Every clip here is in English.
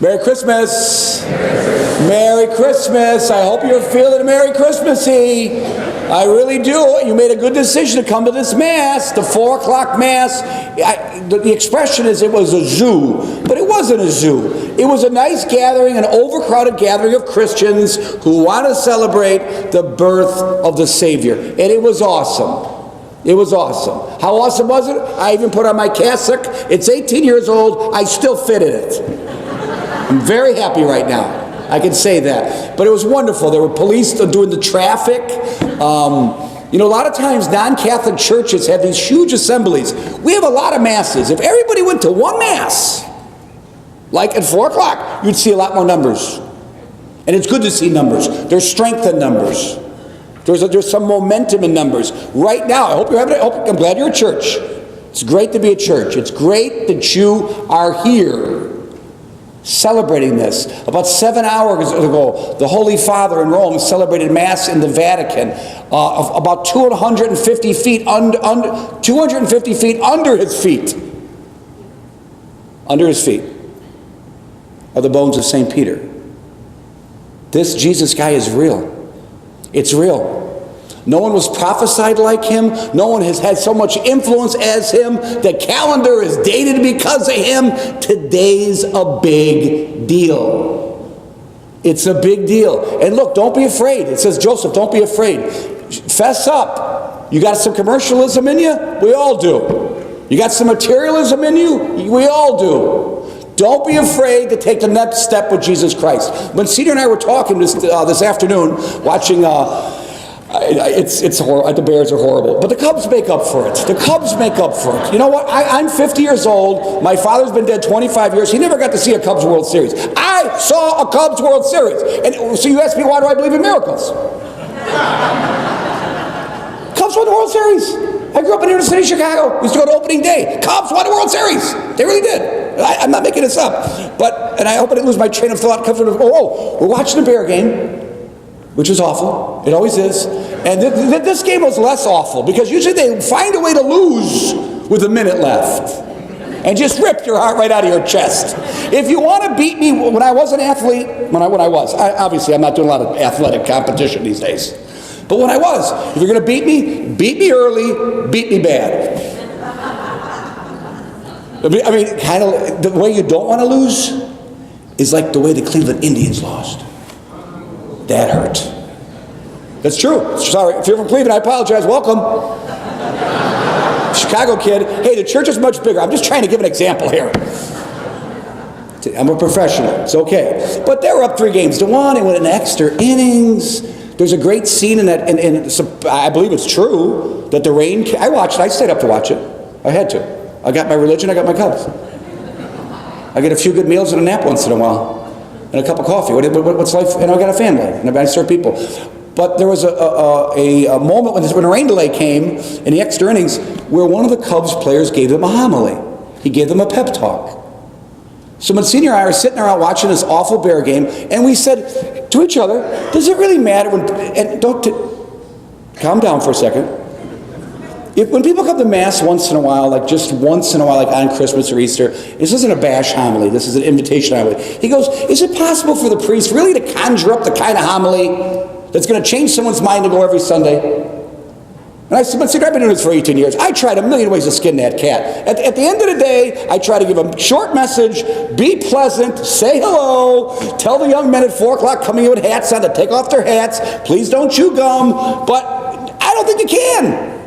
Merry Christmas. Merry Christmas. I hope you're feeling Merry Christmassy. I really do. You made a good decision to come to this Mass, the 4 o'clock Mass. The expression is it was a zoo, but it wasn't a zoo. It was a nice gathering, an overcrowded gathering of Christians who want to celebrate the birth of the Savior. And it was awesome. It was awesome. How awesome was it? I even put on my cassock. It's 18 years old. I still fit in it. I'm very happy right now. I can say that. But it was wonderful. There were police doing the traffic. You know, a lot of times non-Catholic churches have these huge assemblies. We have a lot of masses. If everybody went to one mass, like at 4 o'clock, you'd see a lot more numbers. And it's good to see numbers. There's strength in numbers. There's some momentum in numbers. Right now, I'm glad you're a church. It's great to be a church. It's great that you are here celebrating this. About 7 hours ago, the Holy Father in Rome celebrated Mass in the Vatican, about 250 feet under his feet. Under his feet are the bones of St. Peter. This Jesus guy is real. It's real. No one was prophesied like him. No one has had so much influence as him. The calendar is dated because of him. Today's a big deal. It's a big deal. And look, don't be afraid. It says, Joseph, don't be afraid. Fess up. You got some commercialism in you? We all do. You got some materialism in you? We all do. Don't be afraid to take the next step with Jesus Christ. When Cedar and I were talking this afternoon, watching... It's horrible. The Bears are horrible, but the Cubs make up for it. The Cubs make up for it. You know what? I'm 50 years old. My father's been dead 25 years. He never got to see a Cubs World Series. I saw a Cubs World Series, and so you ask me, why do I believe in miracles? Cubs won the World Series. I grew up in inner city Chicago. We used to go to opening day. Cubs won the World Series. They really did. I'm not making this up, and I hope I didn't lose my train of thought. We're watching a Bear game, which is awful. It always is. And this game was less awful because usually they find a way to lose with a minute left and just rip your heart right out of your chest. If you want to beat me, when I was an athlete, obviously I'm not doing a lot of athletic competition these days, but when I was, if you're going to beat me early, beat me bad. I mean, kind of the way you don't want to lose is like the way the Cleveland Indians lost. That hurt. That's true. Sorry. If you're from Cleveland, I apologize. Welcome. Chicago kid. Hey, the church is much bigger. I'm just trying to give an example here. I'm a professional. It's okay. But they were up 3-1. They went in extra innings. There's a great scene in that, and I believe it's true, that the rain, I watched it. I stayed up to watch it. I had to. I got my religion. I got my Cubs. I get a few good meals and a nap once in a while. And a cup of coffee. What's life? And I got a family, and I serve people. But there was a moment when a rain delay came in the extra innings where one of the Cubs players gave them a homily. He gave them a pep talk. So Monsignor and I were sitting around watching this awful Bear game, and we said to each other, does it really matter calm down for a second. When people come to Mass once in a while, like on Christmas or Easter, this isn't a bash homily, this is an invitation homily. He goes, is it possible for the priest really to conjure up the kind of homily that's going to change someone's mind to go every Sunday? And I said, I've been doing this for 18 years. I tried a million ways to skin that cat. At the end of the day, I try to give a short message, be pleasant, say hello, tell the young men at 4 o'clock coming in with hats on to take off their hats, please don't chew gum, but I don't think you can.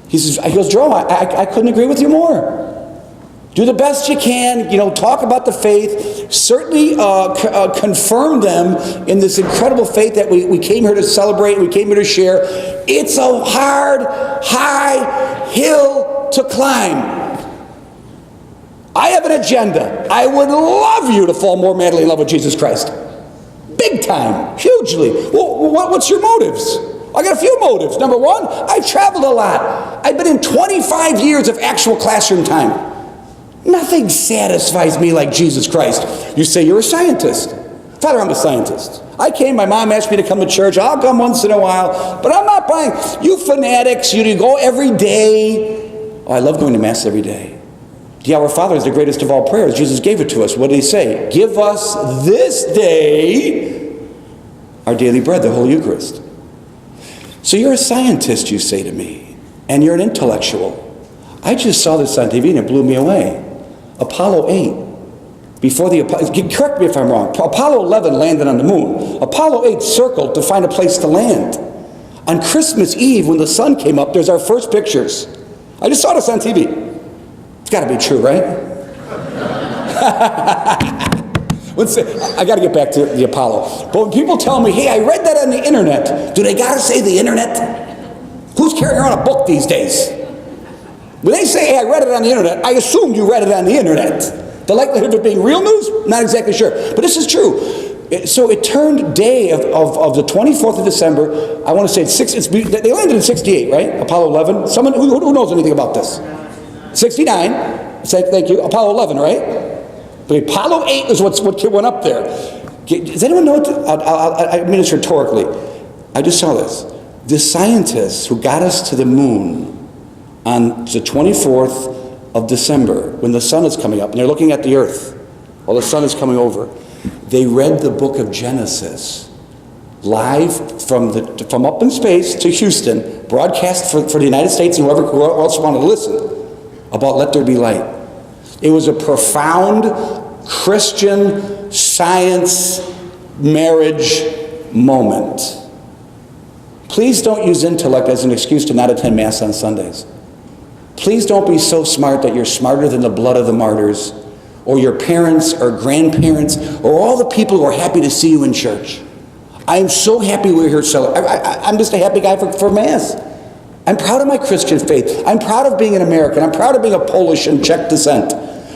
He goes, Joe, I couldn't agree with you more. Do the best you can, talk about the faith, certainly confirm them in this incredible faith that we came here to celebrate, we came here to share. It's a hard, high hill to climb. I have an agenda. I would love you to fall more madly in love with Jesus Christ. Big time, hugely. Well, what's your motives? I got a few motives. Number one, I've traveled a lot. I've been in 25 years of actual classroom time. Nothing satisfies me like Jesus Christ. You say you're a scientist. Father, I'm a scientist. My mom asked me to come to church. I'll come once in a while, but I'm not buying. You fanatics, you go every day. Oh, I love going to Mass every day. The Our Father is the greatest of all prayers. Jesus gave it to us. What did he say? Give us this day our daily bread, the Holy Eucharist. So you're a scientist, you say to me, and you're an intellectual. I just saw this on TV and it blew me away. Apollo 8. Correct me if I'm wrong. Apollo 11 landed on the moon. Apollo 8 circled to find a place to land. On Christmas Eve, when the sun came up, there's our first pictures. I just saw this on TV. It's got to be true, right? I got to get back to the Apollo. But when people tell me, hey, I read that on the internet, do they got to say the internet? Who's carrying around a book these days? When they say, hey, I read it on the internet, I assume you read it on the internet. The likelihood of it being real news? Not exactly sure. But this is true. So it turned day of the 24th of December. I want to say they landed in 68, right? Apollo 11. Someone who knows anything about this? 69. Thank you. Apollo 11, right? But Apollo 8 is what went up there. Does anyone know I mean this rhetorically. I just saw this. The scientists who got us to the moon on the 24th of December, when the sun is coming up, and they're looking at the earth while the sun is coming over, they read the book of Genesis live from up in space to Houston, broadcast for the United States and whoever else wanted to listen, about let there be light. It was a profound Christian science marriage moment. Please don't use intellect as an excuse to not attend Mass on Sundays. Please don't be so smart that you're smarter than the blood of the martyrs, or your parents or grandparents, or all the people who are happy to see you in church. I am so happy we're here celebrating. I'm just a happy guy for Mass. I'm proud of my Christian faith. I'm proud of being an American. I'm proud of being a Polish and Czech descent.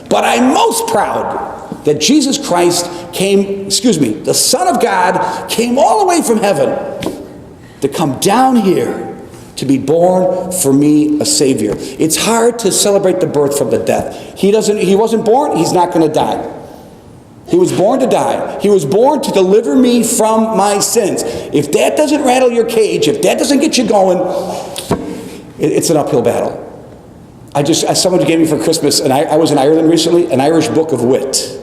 But I'm most proud that Jesus Christ the Son of God came all the way from heaven to come down here to be born for me a Savior. It's hard to celebrate the birth from the death. He wasn't born, he's not going to die. He was born to die. He was born to deliver me from my sins. If that doesn't rattle your cage, if that doesn't get you going, it's an uphill battle. Someone gave me for Christmas, and I was in Ireland recently, an Irish book of wit.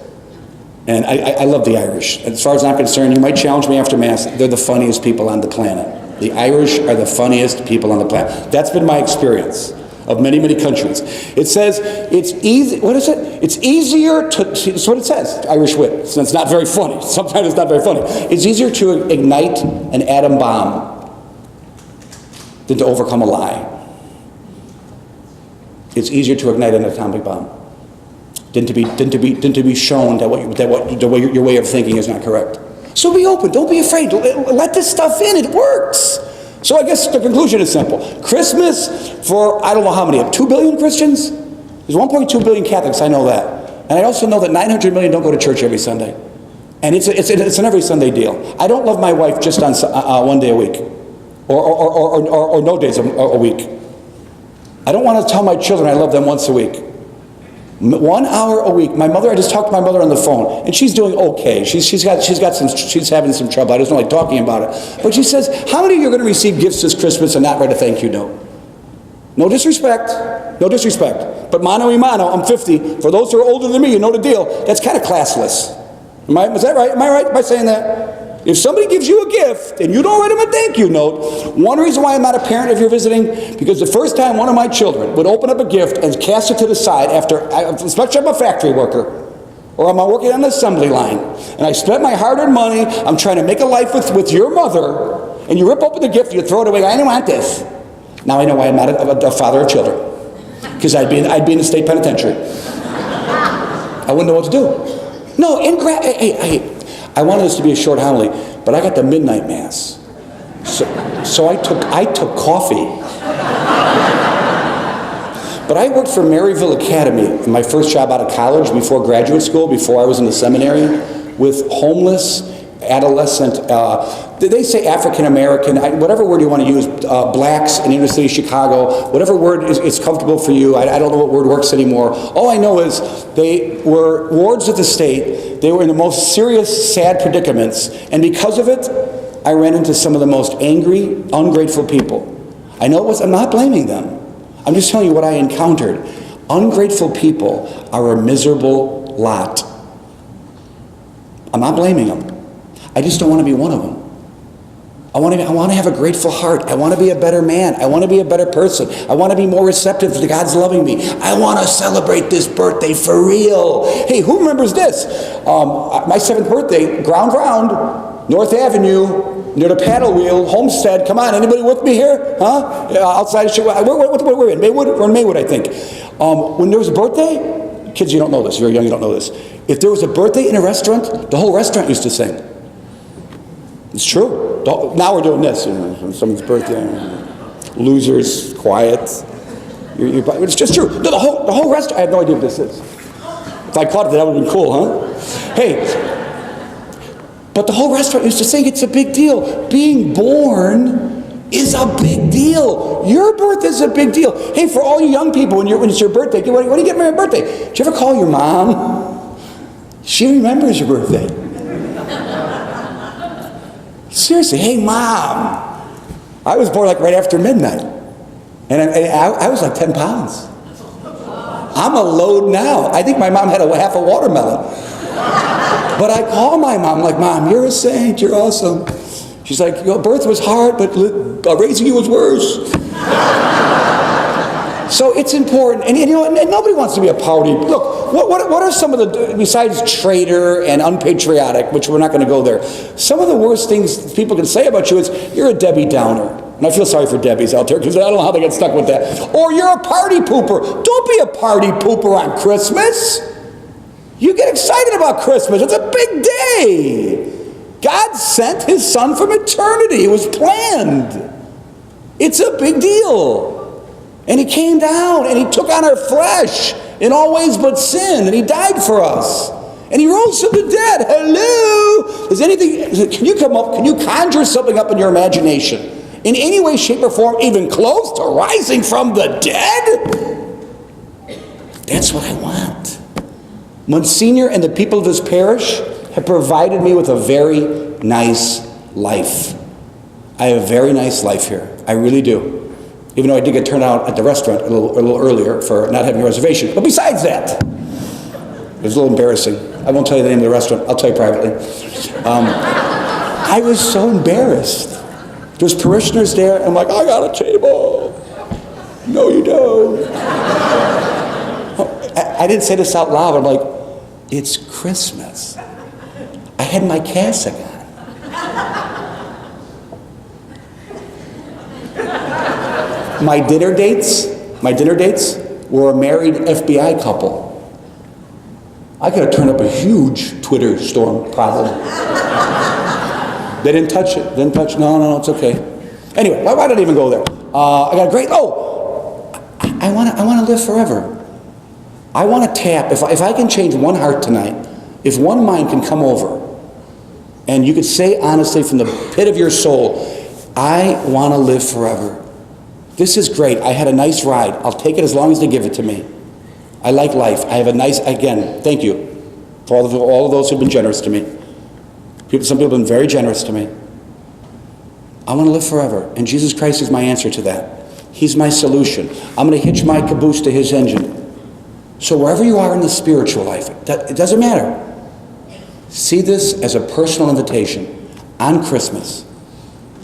And I love the Irish. As far as I'm concerned, you might challenge me after Mass, they're the funniest people on the planet. The Irish are the funniest people on the planet. That's been my experience of many, many countries. It says it's easy. What is it? It's easier to. That's what it says. Irish wit. So it's not very funny. Sometimes it's not very funny. It's easier to ignite an atom bomb than to overcome a lie. It's easier to ignite an atomic bomb than to be shown that your way of thinking is not correct. So be open. Don't be afraid. Let this stuff in. It works. So I guess the conclusion is simple. Christmas for, I don't know how many, 2 billion Christians? There's 1.2 billion Catholics, I know that. And I also know that 900 million don't go to church every Sunday. And it's an every Sunday deal. I don't love my wife just on one day a week. Or no days a week. I don't want to tell my children I love them once a week. 1 hour a week. I just talked to my mother on the phone, and she's doing okay. She's having some trouble. I just don't like talking about it. But she says, how many of you are going to receive gifts this Christmas and not write a thank you note? No disrespect. But mano y mano, I'm 50. For those who are older than me, you know the deal. That's kind of classless. Is that right? Am I right by saying that? If somebody gives you a gift and you don't write them a thank you note, one reason why I'm not a parent if you're visiting, because the first time one of my children would open up a gift and cast it to the side especially if I'm a factory worker, or I'm working on the assembly line, and I spent my hard-earned money, I'm trying to make a life with your mother, and you rip open the gift, you throw it away, I didn't want this. Now I know why I'm not a father of children, because I'd be in the state penitentiary. I wouldn't know what to do. No, I wanted this to be a short homily, but I got the midnight Mass. So I took coffee. But I worked for Maryville Academy, my first job out of college, before graduate school, before I was in the seminary, with homeless, adolescent, they say African American, whatever word you want to use, blacks in inner city Chicago, whatever word is comfortable for you. I don't know what word works anymore. All I know is they were wards of the state. They were in the most serious, sad predicaments. And because of it, I ran into some of the most angry, ungrateful people. I'm not blaming them. I'm just telling you what I encountered. Ungrateful people are a miserable lot. I'm not blaming them. I just don't want to be one of them. I want to have a grateful heart. I want to be a better man. I want to be a better person. I want to be more receptive to God's loving me. I want to celebrate this birthday for real. Hey, who remembers this? My 7th birthday, Ground Round, North Avenue, near the paddle wheel, Homestead. Come on, anybody with me here? Huh? Outside of Chicago. We're in Maywood. We're in Maywood, I think. When there was a birthday, kids, you don't know this. You're young, you don't know this. If there was a birthday in a restaurant, the whole restaurant used to sing. It's true. Now we're doing this. Someone's birthday. Losers, quiet. It's just true. No, the whole restaurant. I have no idea what this is. If I caught it, that would have been cool, huh? Hey. But the whole restaurant used to sing, it's a big deal. Being born is a big deal. Your birthday is a big deal. Hey, for all you young people, when it's your birthday, when do you get married birthday? Did you ever call your mom? She remembers your birthday. Seriously, hey mom, I was born like right after midnight, and I was like 10 pounds. I'm a load now. I think my mom had half a watermelon. But I call my mom, like, Mom, you're a saint, you're awesome. She's like, your birth was hard, but raising you was worse. So it's important, and and nobody wants to be a party. Look, what are some of the, besides traitor and unpatriotic, which we're not going to go there, some of the worst things people can say about you is, you're a Debbie Downer. And I feel sorry for Debbies out there, because I don't know how they get stuck with that. Or you're a party pooper. Don't be a party pooper on Christmas. You get excited about Christmas. It's a big day. God sent his son from eternity. It was planned. It's a big deal. And he came down and he took on our flesh in all ways but sin, and he died for us. And he rose from the dead. Hello? Can you conjure something up in your imagination in any way, shape, or form, even close to rising from the dead? That's what I want. Monsignor and the people of his parish have provided me with a very nice life. I have a very nice life here. I really do. Even though I did get turned out at the restaurant a little earlier for not having a reservation. But besides that, it was a little embarrassing. I won't tell you the name of the restaurant. I'll tell you privately. I was so embarrassed. There's parishioners there. I'm like, I got a table. No, you don't. I didn't say this out loud. I'm like, it's Christmas. I had my cassock on. My dinner dates were a married FBI couple. I could have turned up a huge Twitter storm problem. They didn't touch it. No, it's okay. Anyway, why did I even go there? I got a great, I want to live forever. I want to tap, if I can change one heart tonight, if one mind can come over, and you could say honestly from the pit of your soul, I want to live forever. This is great. I had a nice ride. I'll take it as long as they give it to me. I like life. I have a nice, again, thank you for all of those who've been generous to me. Some people have been very generous to me. I want to live forever, and Jesus Christ is my answer to that. He's my solution. I'm going to hitch my caboose to his engine. So wherever you are in the spiritual life, it doesn't matter. See this as a personal invitation on Christmas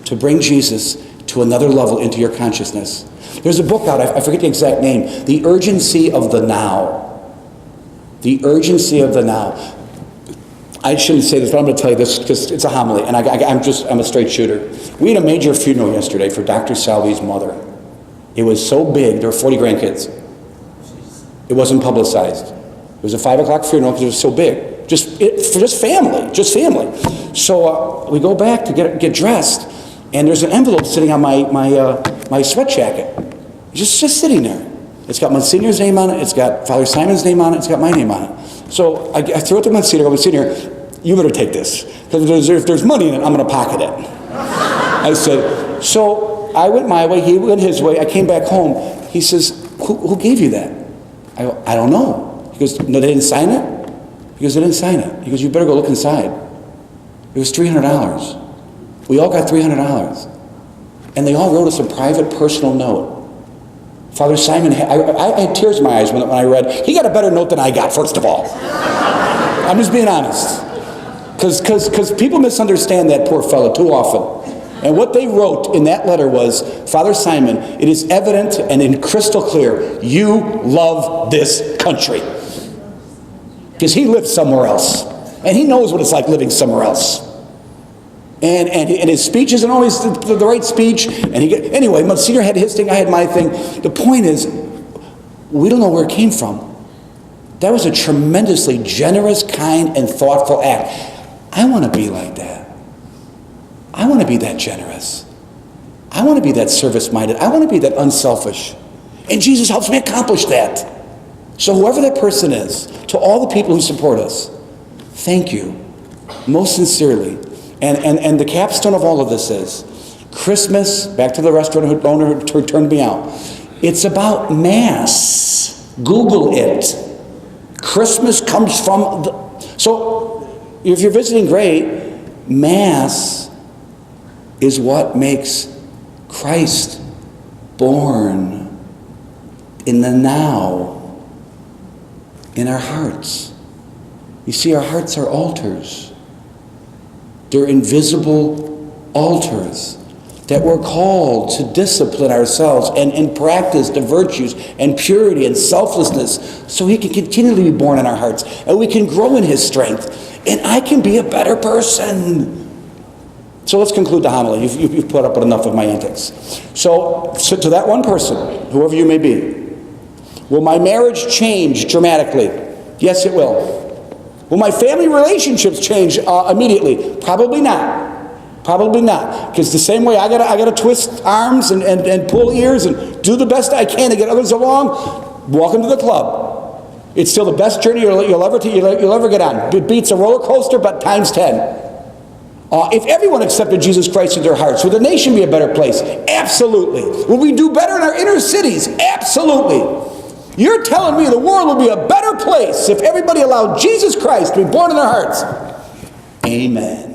to bring Jesus to another level into your consciousness. There's a book out, I forget the exact name, The Urgency of the Now. The Urgency of the Now. I shouldn't say this, but I'm going to tell you this because it's a homily, and I'm a straight shooter. We had a major funeral yesterday for Dr. Salvi's mother. It was so big, there were 40 grandkids. It wasn't publicized. It was a 5 o'clock funeral because it was so big. Just family. So we go back to get dressed, and there's an envelope sitting on my sweat jacket. Just sitting there. It's got Monsignor's name on it, it's got Father Simon's name on it, it's got my name on it. So I threw it to Monsignor, you better take this. Because if there's money in it, I'm going to pocket it. I said, so I went my way, he went his way, I came back home. He says, who gave you that? I go, I don't know. He goes, no, they didn't sign it? He goes, they didn't sign it. He goes, you better go look inside. It was $300. We all got $300. And they all wrote us a private personal note Father Simon, I had tears in my eyes when I read. He got a better note than I got, first of all. I'm just being honest. Because people misunderstand that poor fellow too often. And what they wrote in that letter was, Father Simon, it is evident and in crystal clear, you love this country. Because he lives somewhere else. And he knows what it's like living somewhere else. And his speech isn't always the right speech. Anyway, Monsignor had his thing, I had my thing. The point is, we don't know where it came from. That was a tremendously generous, kind, and thoughtful act. I want to be like that. I want to be that generous. I want to be that service-minded. I want to be that unselfish. And Jesus helps me accomplish that. So whoever that person is, to all the people who support us, thank you, most sincerely. And the capstone of all of this is, Christmas, back to the restaurant owner who turned me out, it's about Mass. Google it. Christmas comes from so if you're visiting, great. Mass is what makes Christ born in the now, in our hearts. You see, our hearts are altars. They're invisible altars that we're called to discipline ourselves and practice the virtues and purity and selflessness so he can continually be born in our hearts and we can grow in his strength and I can be a better person. So let's conclude the homily. You've put up with enough of my antics. So to that one person, whoever you may be, will my marriage change dramatically? Yes, it will. Will my family relationships change immediately? Probably not. Probably not. Because the same way I gotta twist arms and pull ears and do the best I can to get others along, welcome to the club. It's still the best journey you'll ever get on. It beats a roller coaster, but times 10. If everyone accepted Jesus Christ in their hearts, would the nation be a better place? Absolutely. Would we do better in our inner cities? Absolutely. You're telling me the world would be a better place if everybody allowed Jesus Christ to be born in their hearts? Amen.